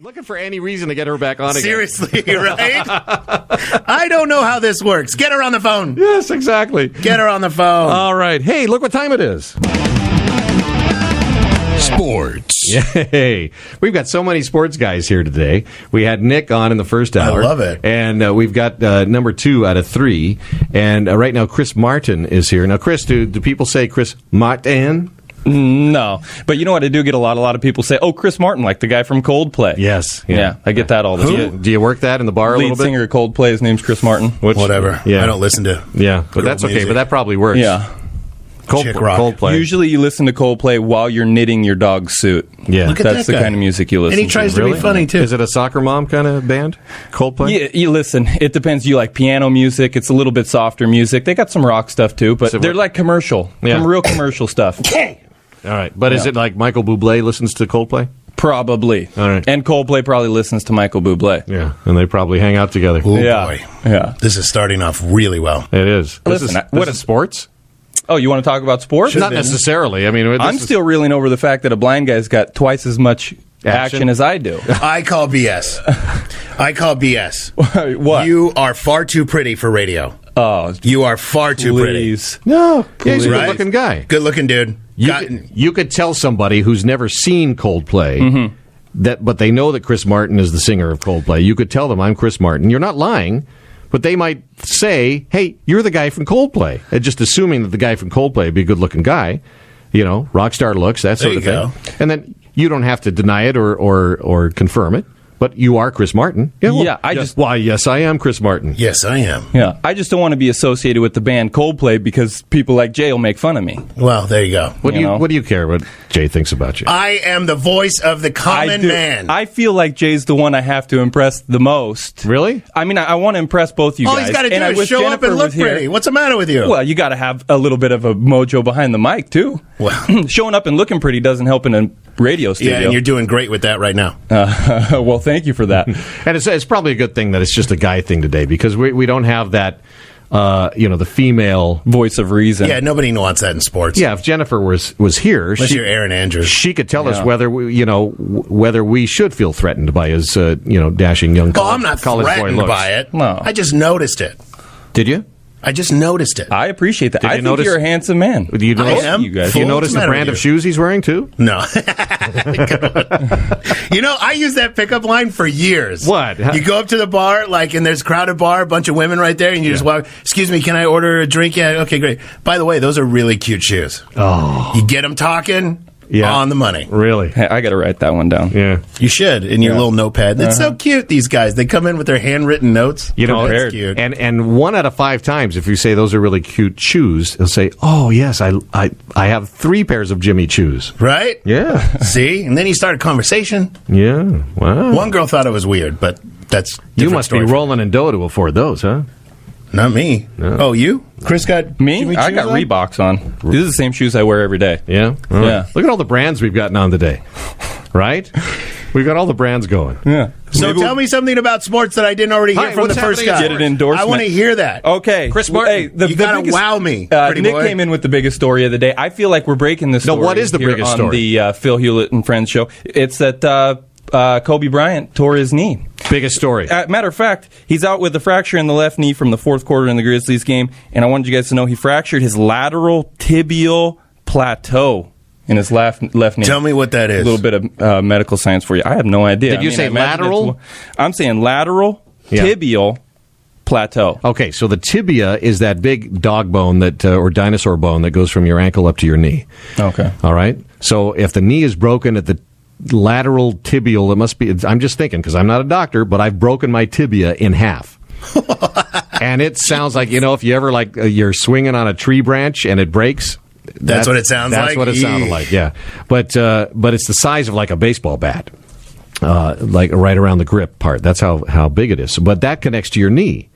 Looking for any reason to get her back on again. Seriously, right? I don't know how this works. Get her on the phone. Yes, exactly. Get her on the phone. All right. Hey, look what time it is. Sports. Yay. We've got so many sports guys here today. We had Nick on in the first hour. I love it. And we've got number 2 out of 3. And right now, Chris Martin is here. Now, Chris, do people say Chris Martin? No, but you know what? I do get a lot of people say, "Oh, Chris Martin, like the guy from Coldplay." Yes, yeah, I get that all the time. Do you work that in the bar a little bit? Lead singer of Coldplay. His name's Chris Martin. Whatever. Yeah, I don't listen to. Yeah, but that's okay. But that probably works. Yeah, Coldplay. Usually, you listen to Coldplay while you're knitting your dog's suit. Yeah, Look at that's that the guy. kind of music you listen to. And he tries to be funny too. Is it a soccer mom kind of band? Coldplay. Yeah, you listen. It depends. You like piano music. It's a little bit softer music. They got some rock stuff too, but they're like commercial, some real commercial stuff. All right, but is it like Michael Bublé listens to Coldplay? Probably. All right. And Coldplay probably listens to Michael Bublé. Yeah, and they probably hang out together. Oh, yeah. boy. Yeah. This is starting off really well. It is. Listen, What is sports? Oh, you want to talk about sports? Not necessarily. I mean, I'm still reeling over the fact that a blind guy's got twice as much action as I do. I call BS. I call BS. What? You are far too pretty for radio. Oh, You are far too please. No, yeah, he's a Right? good-looking guy. Good looking dude. You could tell somebody who's never seen Coldplay that, but they know that Chris Martin is the singer of Coldplay. You could tell them, "I'm Chris Martin." You're not lying, but they might say, "Hey, you're the guy from Coldplay," just assuming that the guy from Coldplay would be a good-looking guy. You know, rock star looks, that sort of thing. Go. And then you don't have to deny it or confirm it. But you are Chris Martin. Why, yes, I am Chris Martin. Yes, I am. Yeah, I just don't want to be associated with the band Coldplay because people like Jay will make fun of me. Well, there you go. What do you care what Jay thinks about you? I am the voice of the common man. I feel like Jay's the one I have to impress the most. Really? I mean, I want to impress both you All guys. he's got to do and I is wish show up Jennifer and look was here. pretty. What's the matter with you? Well, you got to have a little bit of a mojo behind the mic, too. Well. Showing up and looking pretty doesn't help in a radio studio. Yeah, and you're doing great with that right now. Well, thank you for that. And it's probably a good thing that it's just a guy thing today because we don't have that, the female voice of reason. Yeah, nobody wants that in sports. Yeah, if Jennifer was here, Unless you're Aaron Andrews. she could tell us whether we should feel threatened by his dashing young Oh, I'm not college boy threatened looks. by it. No. I just noticed it. Did you? I just noticed it. I appreciate that. Did you I think notice- you're a handsome man. Do you notice? am. You guys. Do you What's notice the the matter brand with of you? shoes he's wearing too? No. I use that pickup line for years. What? You go up to the bar, and there's a crowded bar, a bunch of women right there, and you just walk, "Excuse me, can I order a drink?" Yeah, okay, great. By the way, those are really cute shoes. Oh, You get them talking on the money. really? Hey, I got to write that one down. Yeah. You should, in your little notepad. It's so cute, these guys. They come in with their handwritten notes. It's cute. And 1 out of 5 times, if you say those are really cute shoes, they'll say, "Oh yes, I have 3 pairs of Jimmy shoes." Right? Yeah. See? And then you start a conversation. Yeah. Wow. One girl thought it was weird, but that's You different must story. be rolling in dough to afford those, huh? Not me. No. Oh, you? Chris got Me? Jimmy I shoes got on? Reeboks on. These are the same shoes I wear every day. Yeah. All right. Yeah. Look at all the brands we've gotten on today. Right? We've got all the brands going. Yeah. So tell me something about sports that I didn't already hear Hi, from the what's first happening guy. at Get an endorsement. I want to hear that. Okay. Chris Martin, Hey, you gotta biggest- wow me, pretty Nick boy. came in with the biggest story of the day. I feel like we're breaking this No, story. what is the here biggest on story? the Phil Hulett and Friends show. It's that Kobe Bryant tore his knee. Biggest story. Matter of fact, he's out with a fracture in the left knee from the fourth quarter in the Grizzlies game, and I wanted you guys to know he fractured his lateral tibial plateau in his left knee. Tell me what that is. A little bit of medical science for you. I have no idea. Did you say I imagine lateral? I'm saying lateral tibial plateau. Okay, so the tibia is that big dog bone that or dinosaur bone that goes from your ankle up to your knee. Okay. All right. So if the knee is broken at the lateral tibial, it must be. I'm just thinking because I'm not a doctor, but I've broken my tibia in half. And it sounds like if you ever you're swinging on a tree branch and it breaks. That's what it sounds like? That's what it sounded like. Yeah, but it's the size of like a baseball bat. Like right around the grip part. That's how big it is. But that connects to your knee,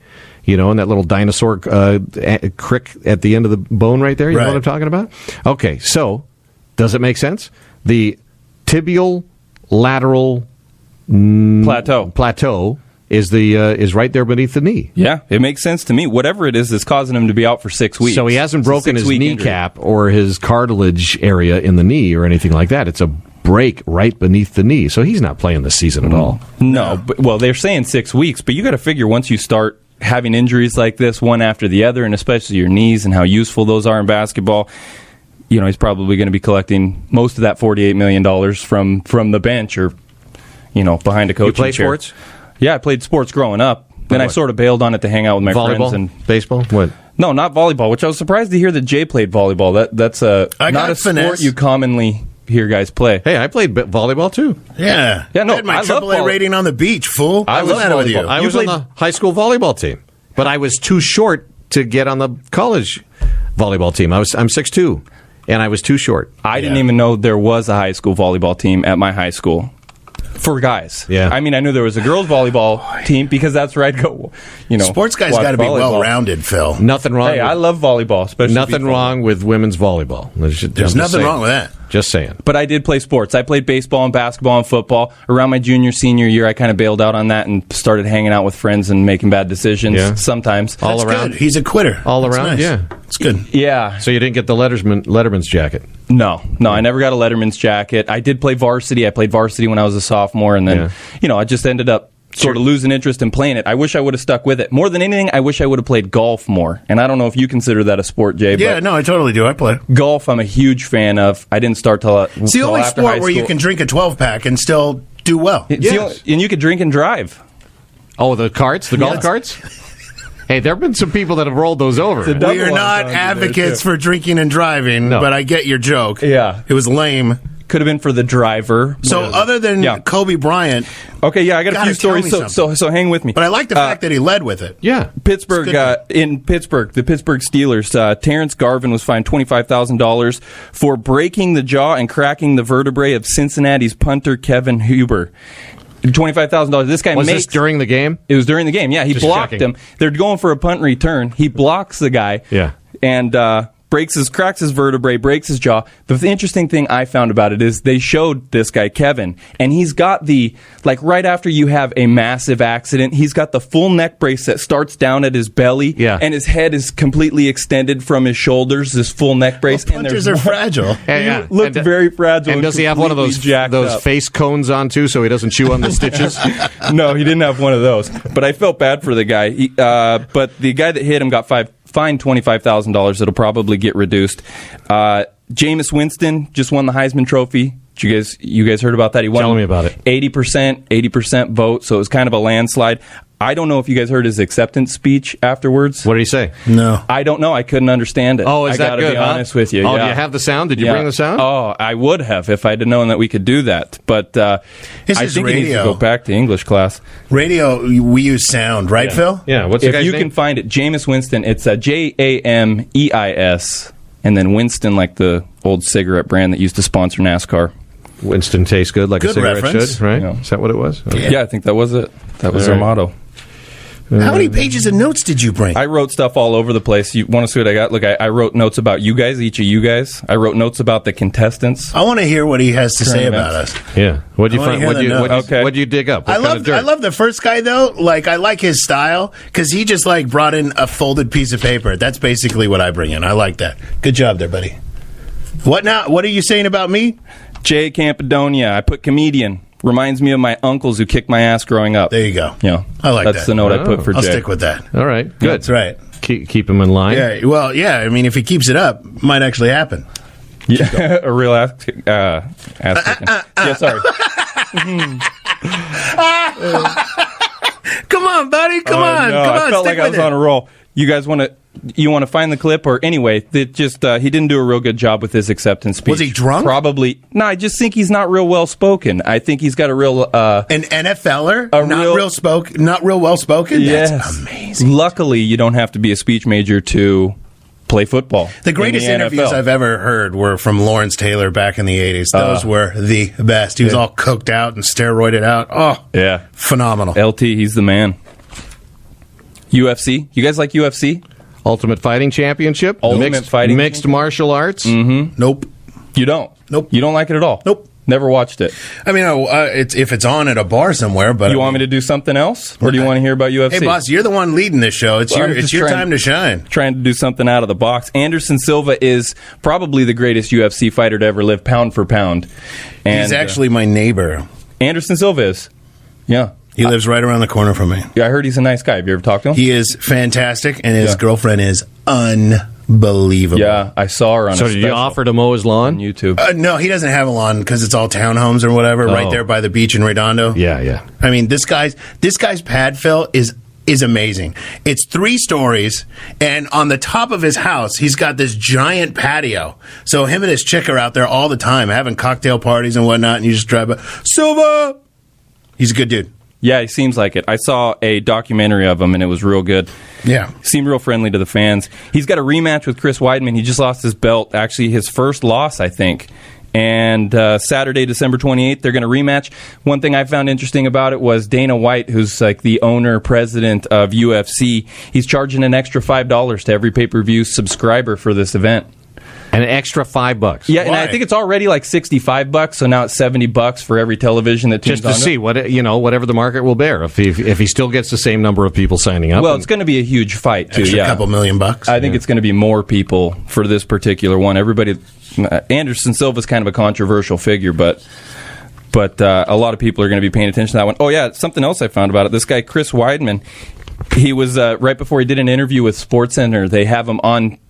and that little dinosaur crick at the end of the bone right there. You know what I'm talking about? Okay, so does it make sense? The tibial lateral plateau is right there beneath the knee. Yeah, it makes sense to me. Whatever it is that's causing him to be out for 6 weeks. So he hasn't broken his Six-week kneecap or his cartilage area in the knee or anything like that. It's a break right beneath the knee, so he's not playing this season at all. No, but, well, they're saying 6 weeks, but you got to figure once you start having injuries like this, one after the other, and especially your knees and how useful those are in basketball, he's probably going to be collecting most of that $48 million from the bench or, behind a coaching chair. You play sports? Yeah, I played sports growing up. Then I sort of bailed on it to hang out with my volleyball? friends. And baseball? What? No, not volleyball, which I was surprised to hear that Jay played volleyball. That's not a sport you commonly hear guys play. Hey, I played volleyball too. Yeah. Yeah, no, I had my I love AAA rating on the beach, fool. I What's the matter with you? I was on the high school volleyball team, but I was too short to get on the college volleyball team. I'm 6'2", and I was too short. I didn't even know there was a high school volleyball team at my high school. For guys. Yeah. I mean, I knew there was a girls' volleyball team because that's where I'd go, Sports guys got to be well-rounded, Phil. Nothing wrong. Hey, I love volleyball. Especially nothing wrong with women's volleyball. There's nothing wrong with that. Just saying. But I did play sports. I played baseball and basketball and football. Around my junior, senior year, I kind of bailed out on that and started hanging out with friends and making bad decisions sometimes. All around. Good. He's a quitter. All around, nice. yeah. It's good. Yeah. So you didn't get the Letterman's jacket? No, I never got a Letterman's jacket. I did play varsity. I played varsity when I was a sophomore, and then, I just ended up sort of losing interest in playing it. I wish I would have stuck with it. More than anything, I wish I would have played golf more. And I don't know if you consider that a sport, Jay. Yeah, no, I totally do. I play. Golf, I'm a huge fan of. I didn't start till it's the only sport where you can drink a 12-pack and still do well. And you could drink and drive. Oh, the carts? The golf carts? Hey, there have been some people that have rolled those over. We are not advocates for drinking and driving, but I get your joke. Yeah. It was lame. Could have been for the driver. So other than Kobe Bryant... Okay, yeah, I got a few stories, so hang with me. But I like the fact that he led with it. Yeah. Pittsburgh, in Pittsburgh, the Pittsburgh Steelers, Terrence Garvin was fined $25,000 for breaking the jaw and cracking the vertebrae of Cincinnati's punter Kevin Huber. $25,000. This guy was this during the game? It was during the game. Yeah, he blocked him. They're going for a punt return. He blocks the guy. Yeah, and cracks his vertebrae, breaks his jaw. The interesting thing I found about it is they showed this guy, Kevin, and he's got right after you have a massive accident, he's got the full neck brace that starts down at his belly, and his head is completely extended from his shoulders, this full neck brace. Well, punters are fragile. He looked very fragile. And does he have one of those face cones on, too, so he doesn't chew on the stitches? No, he didn't have one of those. But I felt bad for the guy. But the guy that hit him got fined $25,000. It'll probably get reduced. Jameis Winston just won the Heisman Trophy. You guys heard about that? He won. Tell me about it. 80% vote, so it was kind of a landslide. I don't know if you guys heard his acceptance speech afterwards. What did he say? No. I don't know. I couldn't understand it. Oh, is that good? I gotta be honest with you. Oh, do you have the sound? Did you bring the sound? Oh, I would have if I'd have known that we could do that. But I think he needs to go back to English class. Radio, we use sound, right, Phil? Yeah. What's the guy's name? If you can find it, Jameis Winston, it's Jameis, and then Winston, like the old cigarette brand that used to sponsor NASCAR. Winston tastes good like a cigarette reference. should, right? Yeah. Is that what it was? Okay. Yeah, I think that was it. That was their motto. How many pages of notes did you bring? I wrote stuff all over the place. You want to see what I got? Look, I wrote notes about you guys, each of you guys. I wrote notes about the contestants. I want to hear what he has to say about us. Yeah. What'd you find? What'd you dig up? I love the first guy, though. I like his style because he just brought in a folded piece of paper. That's basically what I bring in. I like that. Good job there, buddy. What now? What are you saying about me? Jay Campidonia. I put comedian. Reminds me of my uncles who kicked my ass growing up. There you go. Yeah, I like that. That's the note I put for Jay. I'll stick with that. All right, good. That's right. Keep him in line. Yeah. Well, yeah. I mean, if he keeps it up, it might actually happen. Yeah, a real ass kicking. Yeah, sorry. Come on, buddy. Come on. No, Come on. I felt like I was on a roll. You guys want to find the clip? Or anyway, he didn't do a real good job with his acceptance speech. Was he drunk? Probably. No, I just think he's not real well spoken. I think he's got a real an NFLer, not real well spoken. Yes. That's amazing. Luckily, you don't have to be a speech major to play football. The greatest interviews I've ever heard were from Lawrence Taylor back in the 80s. Those were the best. He was all coked out and steroided out. Oh, yeah, phenomenal. LT, he's the man. UFC. You guys like UFC? Ultimate Fighting Championship? Mixed martial arts? Mm-hmm. Nope. You don't? Nope. You don't like it at all? Nope. Never watched it. I mean, if it's on at a bar somewhere, but You want me to do something else, or do you want to hear about UFC? Hey, boss, you're the one leading this show. It's Well, your time to shine. Trying to do something out of the box. Anderson Silva is probably the greatest UFC fighter to ever live, pound for pound. And, He's actually my neighbor. Anderson Silva is. Yeah. He lives right around the corner from me. Yeah, I heard he's a nice guy. Have you ever talked to him? He is fantastic, and his girlfriend is unbelievable. Yeah, I saw her on So a did you special offer to mow his lawn? on YouTube. No, he doesn't have a lawn because it's all townhomes or whatever right there by the beach in Redondo. Yeah, yeah. I mean, this guy's pad fill is amazing. It's 3 stories, and on the top of his house, he's got this giant patio. So him and his chick are out there all the time having cocktail parties and whatnot, and you just drive by, Silva! He's a good dude. Yeah, he seems like it. I saw a documentary of him, and it was real good. Yeah. Seemed real friendly to the fans. He's got a rematch with Chris Weidman. He just lost his belt, actually his first loss, I think. And Saturday, December 28th, they're going to rematch. One thing I found interesting about it was Dana White, who's like the owner, president of UFC, he's charging an extra $5 to every pay-per-view subscriber for this event. An extra $5. Yeah, and Why? I think it's already like $65, so now it's $70 for every television that tunes Just to on see whatever the market will bear. If he still gets the same number of people signing up. Well, it's going to be a huge fight too. Extra Yeah, couple $1 million. I think it's going to be more people for this particular one. Everybody, Anderson Silva's kind of a controversial figure, but a lot of people are going to be paying attention to that one. Oh yeah, something else I found about it. This guy Chris Weidman, he was right before he did an interview with SportsCenter. They have him on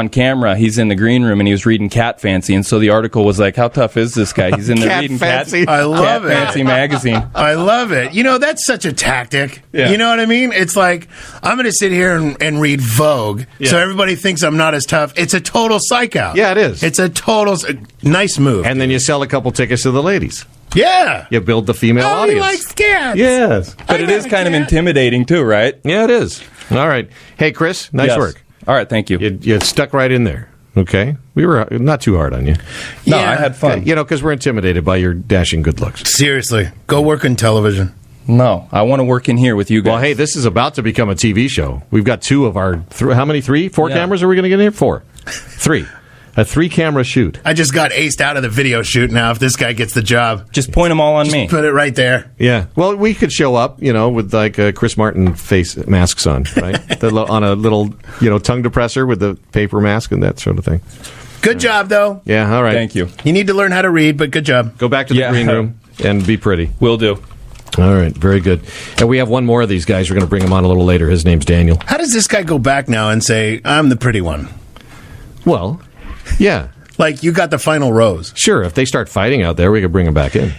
camera. He's in the green room and he was reading Cat Fancy, and so the article was like, how tough is this guy? He's in there Cat reading Fancy. I love Cat it. Fancy magazine. I love it. You know, that's such a tactic. Yeah. You know what I mean? It's like, I'm going to sit here and read Vogue, so everybody thinks I'm not as tough. It's a total psych out. Yeah, it is. It's a total nice move. And then you sell a couple tickets to the ladies. yeah. You build the female Oh, he audience. likes cats. Yes. But it is kind of intimidating too, right? Yeah, it is. All right. Hey, Chris, nice Yes. work. All right, thank you. You stuck right in there. Okay. We were not too hard on you. No, Yeah. I had fun. You know, because we're intimidated by your dashing good looks. Seriously, go work in television. No, I want to work in here with you guys. Well, hey, this is about to become a TV show. We've got 2 of our, how many? 3? 4 Yeah. cameras are we going to get in here? 4. 3. A 3-camera shoot. I just got aced out of the video shoot now if this guy gets the job. Just point them all on me. Put it right there. Yeah. Well, we could show up, with like Chris Martin face masks on, right? On a little, tongue depressor with the paper mask and that sort of thing. Good job, though. Yeah. All right. Thank you. You need to learn how to read, but good job. Go back to the Yeah. green room and be pretty. Will do. All right. Very good. And we have one more of these guys. We're going to bring him on a little later. His name's Daniel. How does this guy go back now and say, I'm the pretty one? Well, yeah. Like, you got the final rose. Sure. If they start fighting out there, we could bring him back in.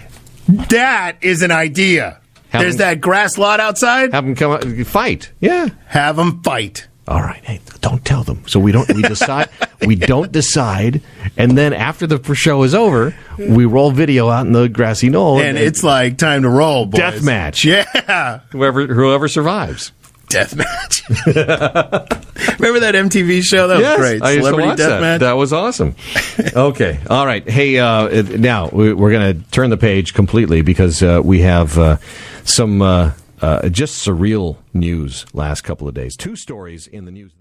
That is an idea. Have There's him- that grass lot outside. Have them come out, fight. Yeah. Have them fight. All right. Hey, don't tell them. So we decide, we don't decide. And then after the show is over, we roll video out in the grassy knoll. And it's like time to roll, boys. death match. Yeah. Whoever survives. Death match. Remember that MTV show? That was great. I used to Celebrity watch Death that. Match. That was awesome. Okay. All right. Hey, now we're going to turn the page completely because we have some just surreal news last couple of days. 2 stories in the news.